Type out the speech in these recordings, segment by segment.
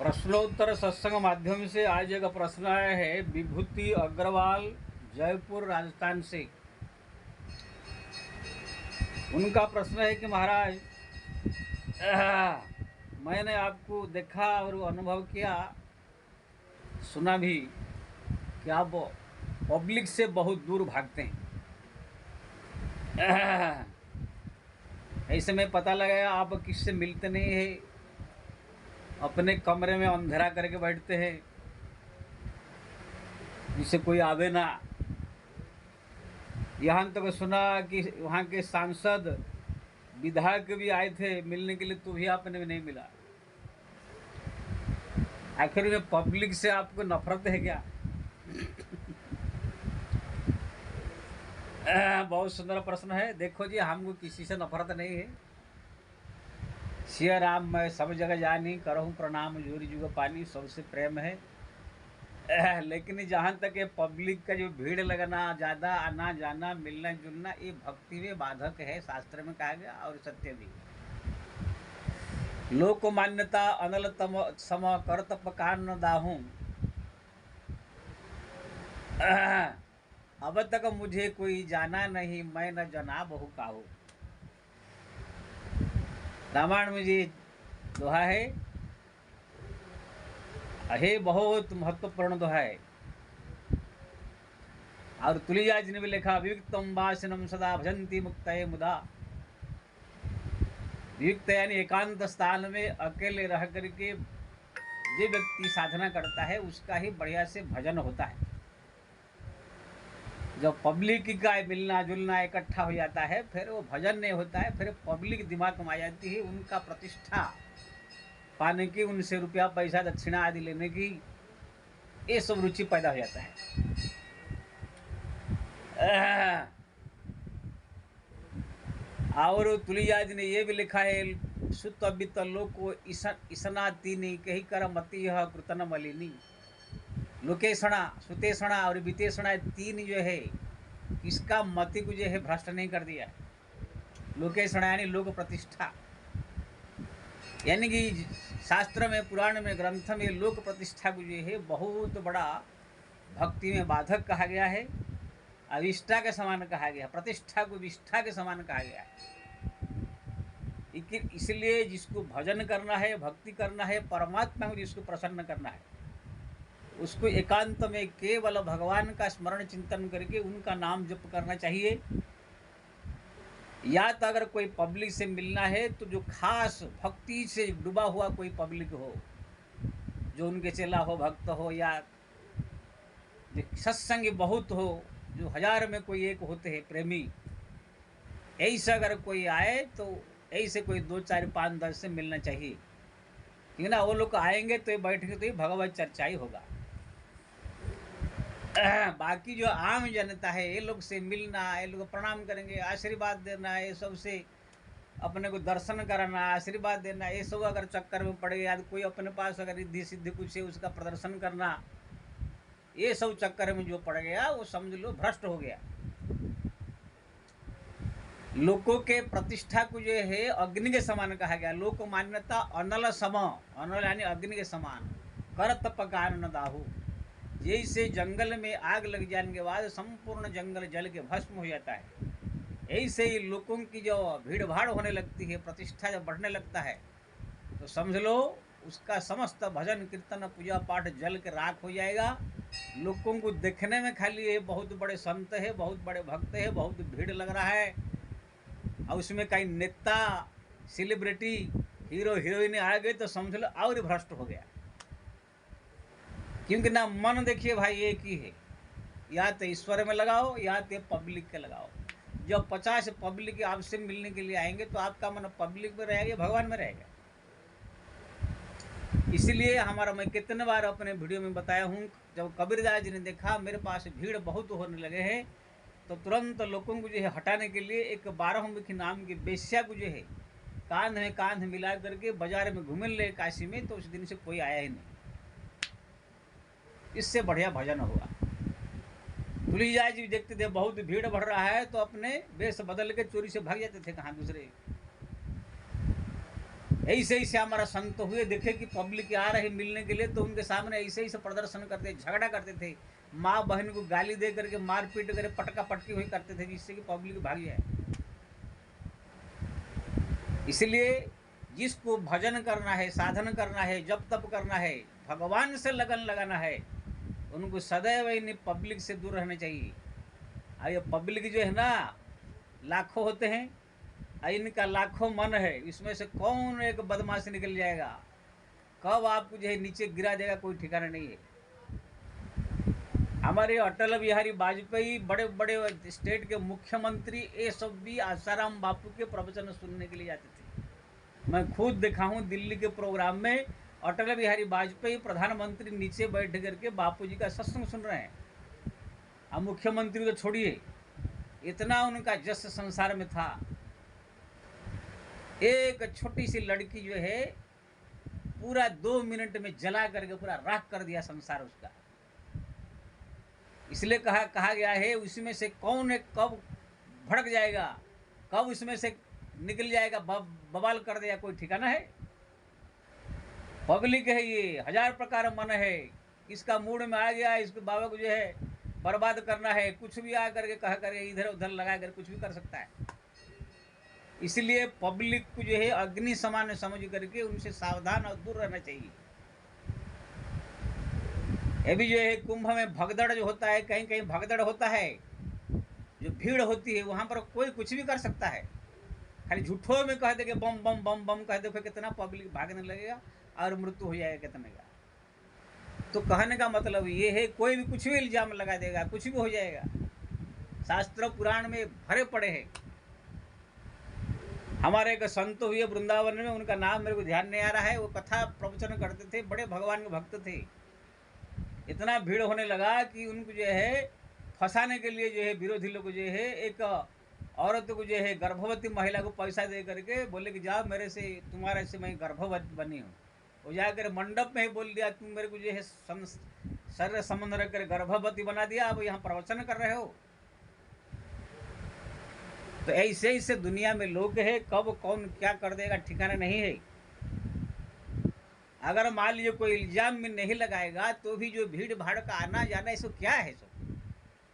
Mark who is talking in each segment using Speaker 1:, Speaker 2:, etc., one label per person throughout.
Speaker 1: प्रश्नोत्तर सत्संग माध्यम से आज एक प्रश्न आया है विभूति अग्रवाल जयपुर राजस्थान से। उनका प्रश्न है कि महाराज मैंने आपको देखा और अनुभव किया, सुना भी कि आप पब्लिक से बहुत दूर भागते हैं। ऐसे में पता लगा आप किससे मिलते नहीं है, अपने कमरे में अंधेरा करके बैठते हैं जिससे कोई आवे ना। यहाँ तक सुना कि वहाँ के सांसद विधायक भी आए थे मिलने के लिए, तो भी आपने भी नहीं मिला। आखिर में पब्लिक से आपको नफरत है क्या? बहुत सुंदर प्रश्न है। देखो जी, हमको किसी से नफरत नहीं है। सिया राम मैं सब जगह जानी, करहूँ प्रणाम जोरी जुग पानी, सबसे प्रेम है। लेकिन जहाँ तक ये पब्लिक का जो भीड़ लगना, ज़्यादा आना जाना, मिलना जुलना, ये भक्ति में बाधक है, शास्त्र में कहा गया और सत्य भी। लोक मान्यता अनल तम सम कर तप कान दाहूं। अब तक मुझे कोई जाना नहीं, मैं न जना बहु काहू। रामायण में जी दोहा है, अहे बहुत महत्वपूर्ण दोहा है। और तुलसीदास जी ने भी लिखा, वियुक्तम वासिनम सदा भजंती मुक्तये मुदा। वियुक्त यानी एकांत स्थान में अकेले रह करके जो व्यक्ति साधना करता है उसका ही बढ़िया से भजन होता है। जब पब्लिक का मिलना जुलना इकट्ठा हो जाता है फिर वो भजन नहीं होता है, फिर पब्लिक दिमाग में आ जाती है, उनका प्रतिष्ठा पाने की, उनसे रुपया पैसा दक्षिणा आदि लेने की, ये सब रुचि पैदा हो जाता है। और तुलसीदास जी ने ये भी लिखा है, सुत बित लोको इसना तीनी कही कर मति यह कृतन मलिनी। लोकेशणा, सुतेषणा और वितेषणा, तीन जो है इसका मति को जो है भ्रष्ट नहीं कर दिया। लोकेशणा यानी लोक प्रतिष्ठा, यानी कि शास्त्र में, पुराण में, ग्रंथ में लोक प्रतिष्ठा को जो है बहुत बड़ा भक्ति में बाधक कहा गया है, अविष्ठा के समान कहा गया, प्रतिष्ठा को विष्ठा के समान कहा गया है। इसलिए जिसको भजन करना है, भक्ति करना है, परमात्मा को जिसको प्रसन्न करना है, उसको एकांत में केवल भगवान का स्मरण चिंतन करके उनका नाम जप करना चाहिए। या तो अगर कोई पब्लिक से मिलना है तो जो खास भक्ति से डूबा हुआ कोई पब्लिक हो, जो उनके चेला हो, भक्त हो, या जो सत्संग बहुत हो, जो 1000 में कोई एक होते हैं प्रेमी, ऐसा अगर कोई आए तो ऐसे कोई 2 4 5 10 से मिलना चाहिए, क्योंकि ना वो लोग आएंगे तो ये बैठेंगे तो ये भगवत चर्चा ही होगा। बाकी जो आम जनता है, ये लोग से मिलना, ये लोग प्रणाम करेंगे, आशीर्वाद देना, ये सब से अपने को दर्शन कराना, आशीर्वाद देना, ये सब अगर चक्कर में पड़ गया, कोई अपने पास अगर रिद्धि सिद्धि कुछ है उसका प्रदर्शन करना, ये सब चक्कर में जो पड़ गया वो समझ लो भ्रष्ट हो गया। लोकों के प्रतिष्ठा को जो है अग्नि के समान कहा गया। लोक मान्यता अनल सम, अनल यानी अग्नि के समान, कर तप कान दाहू। जैसे जंगल में आग लग जाने के बाद संपूर्ण जंगल जल के भस्म हो जाता है, ऐसे ही लोगों की जो भीड़ भाड़ होने लगती है, प्रतिष्ठा जब बढ़ने लगता है, तो समझ लो उसका समस्त भजन कीर्तन पूजा पाठ जल के राख हो जाएगा। लोगों को देखने में खाली ये बहुत बड़े संत है, बहुत बड़े भक्त है, बहुत भीड़ लग रहा है, और उसमें कई नेता, सेलिब्रिटी, हीरो हीरोइन आ गए तो समझ लो और भ्रष्ट हो गया। क्योंकि ना मन देखिए भाई एक ही है, या तो ईश्वर में लगाओ या तो पब्लिक के लगाओ। जब 50 पब्लिक आपसे मिलने के लिए आएंगे तो आपका मन पब्लिक में रहेगा, भगवान में रहेगा। इसलिए हमारा, मैं कितने बार अपने वीडियो में बताया हूँ, जब कबीरदास जी ने देखा मेरे पास भीड़ बहुत होने लगे हैं, तो तुरंत लोगों को जो है हटाने के लिए एक 12मुखी नाम की बेश्या को जो है कांध में कांध मिला करके बाजार में घूमने लगे काशी में, तो उस दिन से कोई आया ही नहीं। इससे बढ़िया भजन हुआ। तुलसीदास जी देखते थे बहुत भीड़ बढ़ रहा है तो अपने वेश बदल के चोरी से भाग जाते थे कहाँ दूसरे। ऐसे ही से हमारा संत हुए, देखे कि पब्लिक आ रही मिलने के लिए, तो उनके सामने ऐसे ही से प्रदर्शन करते, झगड़ा करते थे, माँ बहन को गाली दे करके मारपीट करके पटका पटकी हुई करते थे, जिससे कि पब्लिक भाग जाए। इसलिए जिसको भजन करना है, साधन करना है, जप तप करना है, भगवान से लगन लगाना है, उनको सदैव इन पब्लिक से दूर रहना चाहिए। और ये पब्लिक जो है ना, लाखों होते हैं, इनका लाखों मन है, इसमें से कौन एक बदमाश निकल जाएगा, कब आपको जो है नीचे गिरा देगा, कोई ठिकाना नहीं है। हमारे अटल बिहारी वाजपेयी बड़े बड़े स्टेट के मुख्यमंत्री ये सब भी आसाराम बापू के प्रवचन सुनने के लिए जाते थे। मैं खुद देखा हूँ दिल्ली के प्रोग्राम में अटल बिहारी वाजपेयी प्रधानमंत्री नीचे बैठ करके बापू जी का सत्संग सुन रहे हैं। अब मुख्यमंत्री तो छोड़िए, इतना उनका जस संसार में था। एक छोटी सी लड़की जो है पूरा 2 मिनट में जला करके पूरा राख कर दिया संसार उसका। इसलिए कहा गया है, उसमें से कौन एक कब भड़क जाएगा, कब उसमें से निकल जाएगा, बवाल कर देगा, कोई ठिकाना है। पब्लिक है ये, हजार प्रकार मन है, इसका मूड में आ गया, इसको बाबा को जो है बर्बाद करना है, कुछ भी आ करके कह करके इधर उधर लगा कर कुछ भी कर सकता है। इसलिए पब्लिक को जो है अग्नि समान समझ करके उनसे सावधान और दूर रहना चाहिए। ये भी जो है कुंभ में भगदड़ जो होता है, कहीं कहीं भगदड़ होता है, जो भीड़ होती है वहां पर कोई कुछ भी कर सकता है। खाली झूठों में कह दे कि बम बम बम बम कह दे, फिर कितना पब्लिक भागने लगेगा और मृत्यु हो जाएगा कितने का। तो कहने का मतलब ये है, कोई भी कुछ भी इल्जाम लगा देगा, कुछ भी हो जाएगा। शास्त्र पुराण में भरे पड़े हैं। हमारे एक संत हुए वृंदावन में, उनका नाम मेरे को ध्यान नहीं आ रहा है, वो कथा प्रवचन करते थे, बड़े भगवान के भक्त थे। इतना भीड़ होने लगा कि उनको जो है फंसाने के लिए जो है विरोधी लोग जो है एक औरत को जो है गर्भवती महिला को पैसा दे करके बोले कि जाओ मेरे से, तुम्हारे से मैं गर्भवती बनी हूँ। वो जाकर मंडप में ही बोल दिया, तुम मेरे को जो है शरीर संबंध रख कर गर्भवती बना दिया, अब यहाँ प्रवचन कर रहे हो। तो ऐसे ऐसे दुनिया में लोग है, कब कौन क्या कर देगा ठिकाना नहीं है। अगर मान लीजिए कोई इल्जाम में नहीं लगाएगा तो भी जो भीड़ भाड़ का आना जाना, इसको क्या है। सो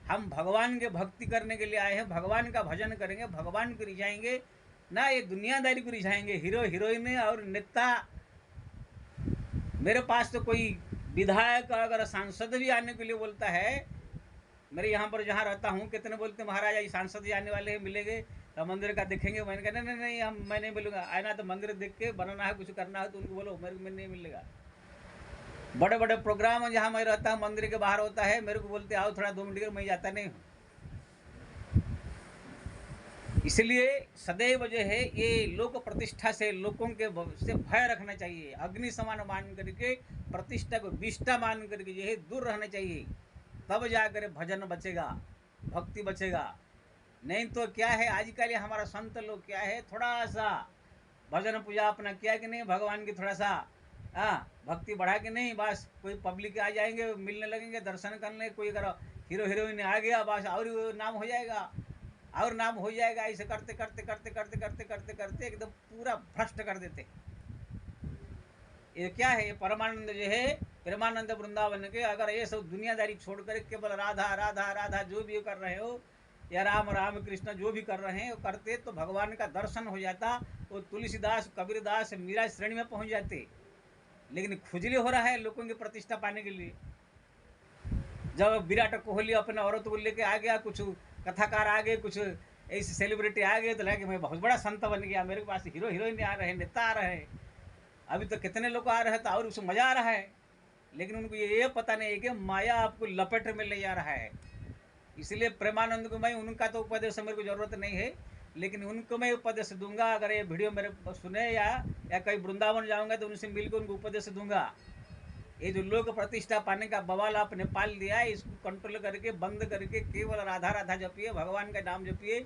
Speaker 1: हम भगवान के भक्ति करने के लिए आए हैं, भगवान का भजन करेंगे, भगवान को रिझाएंगे ना, ये दुनियादारी को रिझाएंगे। हीरो हीरोइन और नेता, मेरे पास तो कोई विधायक अगर सांसद भी आने के लिए बोलता है, मेरे यहाँ पर जहाँ रहता हूँ, कितने बोलते महाराज ये सांसद जी आने वाले हैं, मिलेंगे तो मंदिर का देखेंगे। मैंने कहा नहीं नहीं नहीं, मैं नहीं मिलूंगा, आना तो मंदिर देख के बनाना है, कुछ करना है तो उनको बोलो, मेरे को नहीं मिलेगा। बड़े बड़े प्रोग्राम जहाँ मैं रहता हूँ मंदिर के बाहर होता है, मेरे को बोलते आओ थोड़ा 2 मिनट के, मैं जाता नहीं हूँ। इसलिए सदैव जो है ये लोक प्रतिष्ठा से, लोगों के से भय रखना चाहिए, अग्नि समान मान करके, प्रतिष्ठा को विष्ठा मान करके जो है दूर रहना चाहिए। तब जाकर भजन बचेगा, भक्ति बचेगा। नहीं तो क्या है, आजकल हमारा संत लोग क्या है, थोड़ा सा भजन पूजा अपना किया कि नहीं, भगवान की थोड़ा सा भक्ति बढ़ा के नहीं, बस कोई पब्लिक आ जाएंगे, मिलने लगेंगे, दर्शन करने, कोई अगर हीरो हीरोइन आ गया बस और नाम हो जाएगा, और नाम हो जाएगा। ऐसे करते करते करते करते करते करते करते एकदम पूरा भ्रष्ट कर देते। ये क्या है, ये परमानंद जो है, प्रेमानंद वृंदावन के, अगर ये सब दुनियादारी छोड़कर केवल राधा राधा राधा जो भी कर रहे हो, या राम राम कृष्ण जो भी कर रहे हैं वो करते, तो भगवान का दर्शन हो जाता, वो तुलसीदास कबीरदास मीरा श्रेणी में पहुंच जाते। लेकिन खुजली हो रहा है लोगों की प्रतिष्ठा पाने के लिए। जब विराट कोहली अपने औरत को लेके आ गया, कुछ कथाकार आ गए, कुछ ऐसे सेलिब्रिटी आ गए, तो लगा कि मैं बहुत बड़ा संत बन गया, मेरे पास हीरो हीरोइन आ रहे हैं, नेता आ रहे हैं, अभी तो कितने लोग आ रहे हैं, तो और उसको मजा आ रहा है। लेकिन उनको ये पता नहीं है कि माया आपको लपेट में ले जा रहा है। इसलिए प्रेमानंद को मैं, उनका तो उपदेश मेरे को जरूरत नहीं है, लेकिन उनको मैं उपदेश दूंगा। अगर ये वीडियो मेरे सुने या कहीं वृंदावन जाऊंगा तो उनसे मिलकर उनको उपदेश दूंगा। ये जो लोक प्रतिष्ठा पाने का बवाल आपने पाल लिया है, इसको कंट्रोल करके बंद करके केवल राधा राधा जपिए, भगवान का नाम जपिए,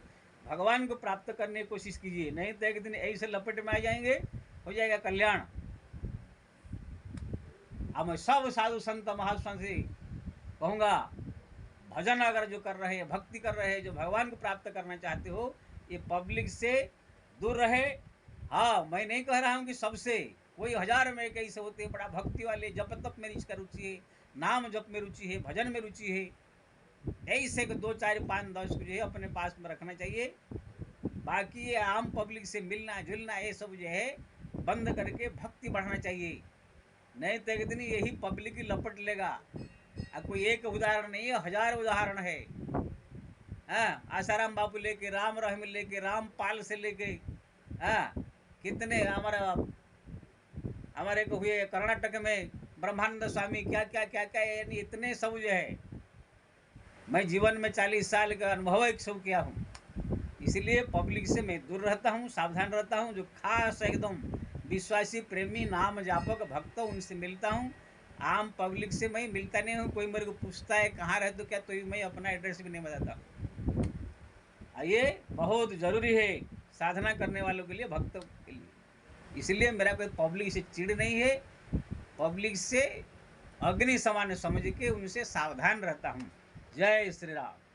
Speaker 1: भगवान को प्राप्त करने की कोशिश कीजिए। नहीं तो एक दिन ऐसे लपेट में आ जाएंगे, हो जाएगा कल्याण। अब मैं सब साधु संत महात्मा से कहूँगा, भजन अगर जो कर रहे हैं, भक्ति कर रहे हैं, जो भगवान को प्राप्त करना चाहते हो, ये पब्लिक से दूर रहे, हाँ, मैं नहीं कह रहा हूँ कि सबसे, कोई हज़ार में कैसे होते हैं, बड़ा भक्ति वाले, जप तप में इसका रुचि है, नाम जप में रुचि है, भजन में रुचि है। ऐसे को 2, 4, 5, 10 को जो है अपने पास में रखना चाहिए। बाकी ये आम पब्लिक से मिलना-जुलना ये सब जो है बंद करके भक्ति बढ़ाना चाहिए। नहीं तो एक दिन यही पब्लिक ही लपट लेगा। कोई एक उदाहरण नहीं है, हज़ार उदाहरण है। हाँ, आसाराम बापू लेके, राम रहीम लेके, रामपाल से लेके, हाँ, कितने हमारे को हुए कर्नाटक में ब्रह्मानंद स्वामी, क्या यानी इतने सब जो है। मैं जीवन में 40 साल का अनुभव एक सब किया हूँ, इसलिए पब्लिक से मैं दूर रहता हूँ, सावधान रहता हूँ। जो खास एकदम विश्वासी प्रेमी नाम जापक भक्त उनसे मिलता हूँ। आम पब्लिक से मैं मिलता नहीं हूँ। कोई मेरे को पूछता है कहाँ रहते हो क्या, तो मैं अपना एड्रेस भी नहीं बताता। ये बहुत ज़रूरी है साधना करने वालों के लिए, भक्तों के लिए। इसलिए मेरा कोई पब्लिक से चिढ़ नहीं है। पब्लिक से अग्नि समान समझ के उनसे सावधान रहता हूँ। जय श्री राम।